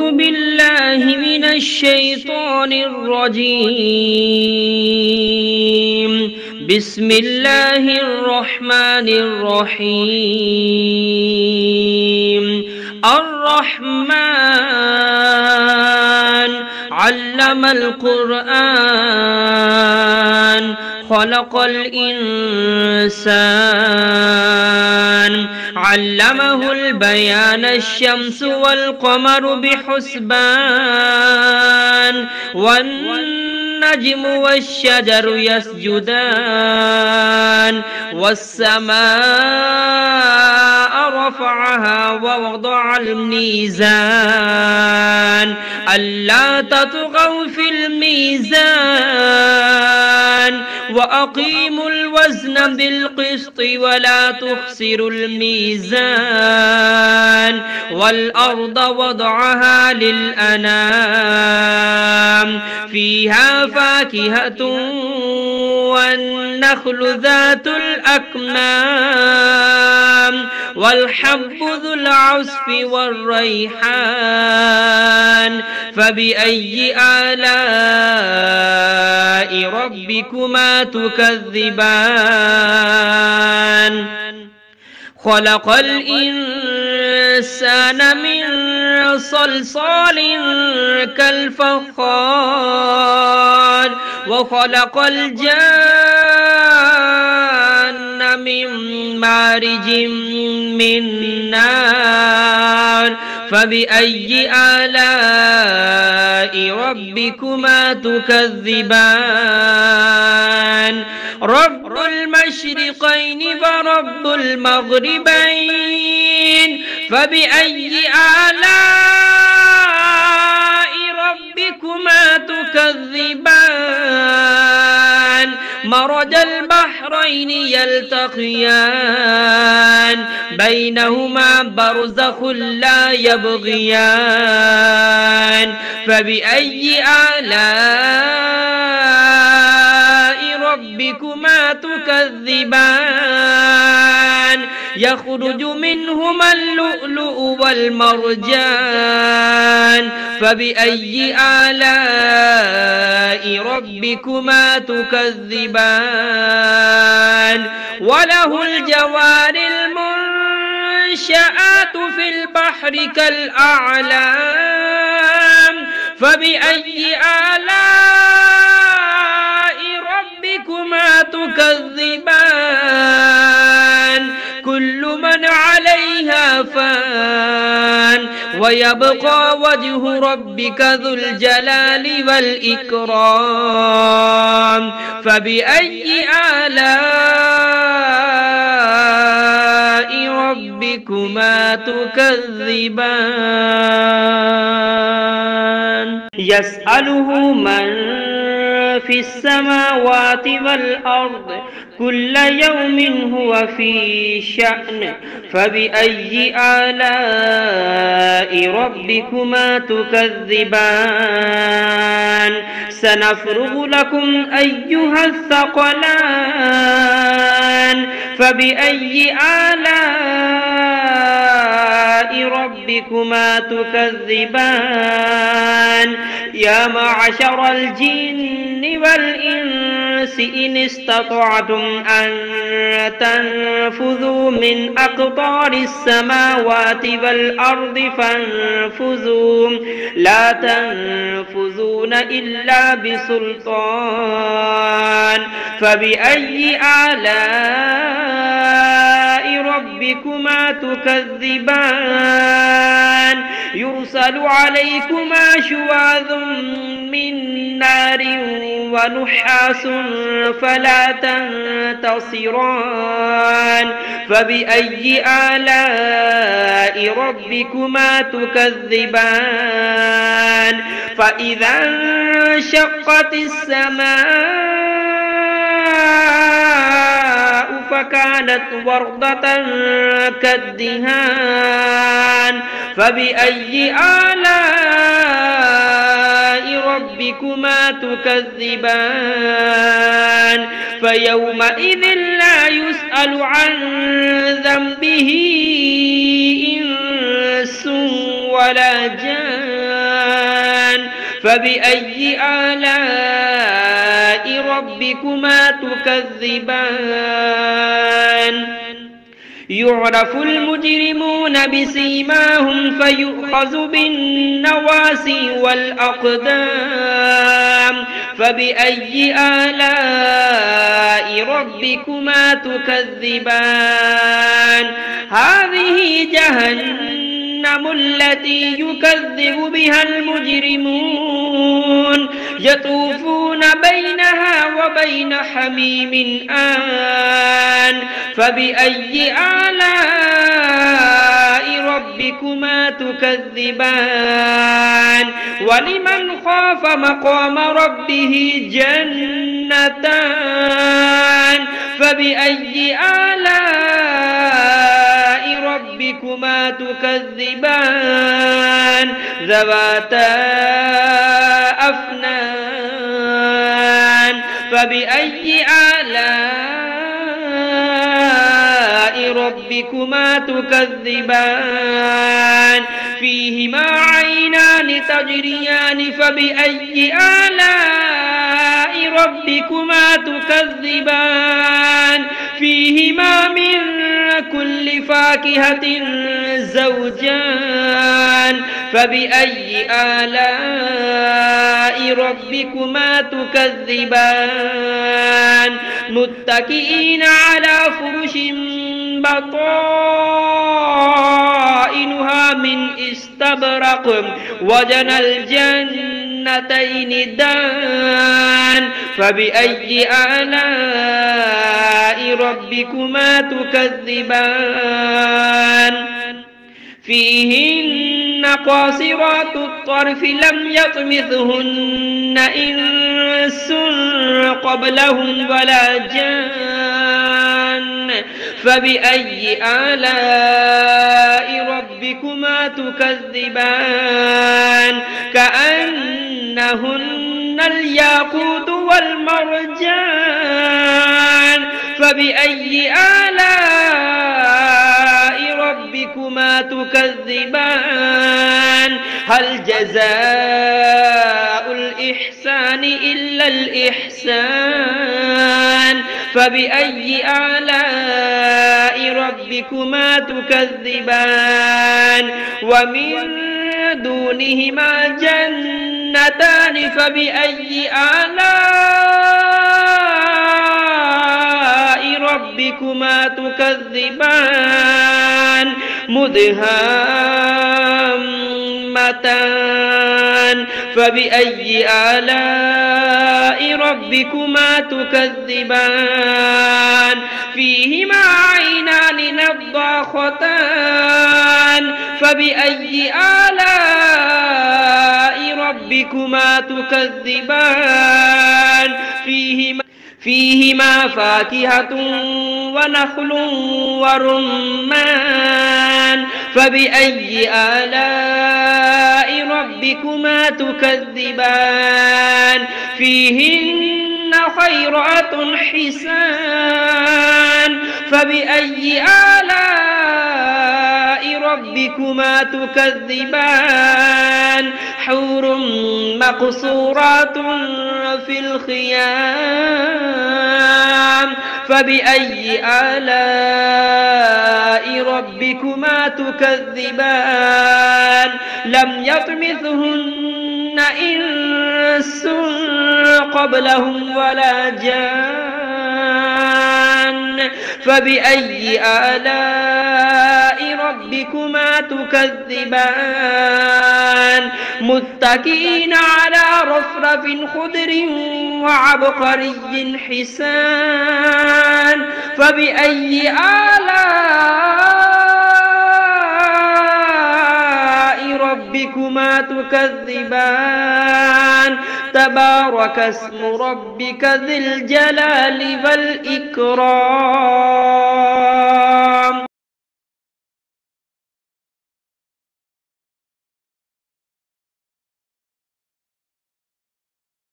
أعوذ بالله من الشيطان الرجيم. بسم الله الرحمن الرحيم. الرحمن علم القرآن خلق الإنسان علمه البيان الشمس والقمر بحسبان والنجم والشجر يسجدان والسماء رفعها ووضع الميزان ألا تطغوا في الميزان وأقيموا الوزن بالقسط ولا تخسروا الميزان والأرض وضعها للأنام فيها فاكهة والنخل ذات الأكمام والحب ذو العصف والريحان فبأي آلاء ربكما تكذبان خلق الإنسان من صلصال كالفخار وخلق الجان من مارج من نار فبأي آلاء ربكما تكذبان رب المشرقين ورب المغربين فبأي آلاء ربكما تكذبان مرج البحرين يلتقيان بينهما برزخ لا يبغيان فبأي آلاء ربكما تكذبان يخرج منهما اللؤلؤ والمرجان فبأي آلاء ربكما تكذبان وله الجوار المنشآت في البحر كالأعلام فبأي آلاء ربكما تكذبان كل من عليها فان ويبقى وجه ربك ذو الجلال والإكرام فبأي آلاء ربكما تكذبان يسأله من في السماوات والأرض كل يوم هو في شأن فبأي آلاء ربكما تكذبان سنفرغ لكم أيها الثقلان فبأي آلاء ربكما تكذبان يا معشر الجن والإنس إن استطعتم أن تنفذوا من أقطار السماوات والأرض فانفذوا لا تنفذون إلا بسلطان فبأي آلاء ربكما تكذبان يرسل عليكما شواظ من نار ونحاس فلا تنتصران فبأي آلاء ربكما تكذبان فإذا انشقت السماء فكانت وردة كالدهان فبأي آلاء ربكما تكذبان فيومئذ لا يسأل عن ذنبه إنس ولا جان فبأي آلاء ربكما تكذبان يعرف المجرمون بسيماهم فيؤخذ بالنواسي والأقدام فبأي آلاء ربكما تكذبان هذه جهنم التي يكذب بها المجرمون يطوفون بينها وبين حميم آن فبأي آلاء ربكما تكذبان ولمن خاف مقام ربه جنتان فبأي آلاء ربكما تكذبان ذواتا أفنان فبأي آلاء ربكما تكذبان فيهما عينان تجريان فبأي آلاء ربكما تكذبان فيهما من كل فاكهة زوجان فبأي آلاء ربكما تكذبان متكئين على فرش بطائنها من استبرق وجنى الجنتين دان فبأي آلاء ربكما تكذبان فيهن قاصرات الطرف لم يطمثهن إنس قبلهم ولا جان فبأي آلاء ربكما تكذبان كأنهن الياقوت والمرجان فبأي آلاء ربكما تكذبان هل جزاء الإحسان إلا الإحسان فبأي آلاء ربكما تكذبان ومن دونهما جنتان فبأي آلاء ربكما تكذبان مدهامتان فبأي آلاء ربكما تكذبان فيهما عينان نضاختان فبأي آلاء ربكما تكذبان فيهما فاكهة ونخل ورمان فبأي آلاء ربكما تكذبان فيهن خيرات حسان فبأي آلاء ربكما تكذبان حور مقصورات في الخيام فبأي آلاء ربكما تكذبان لم يطمثهن إنس قبلهم ولا جان فبأي آلاء ربكما تكذبان متكئين على رفرف خضر وعبقري حسان فبأي آلاء ربكما تكذبان تبارك اسم ربك ذي الجلال والإكرام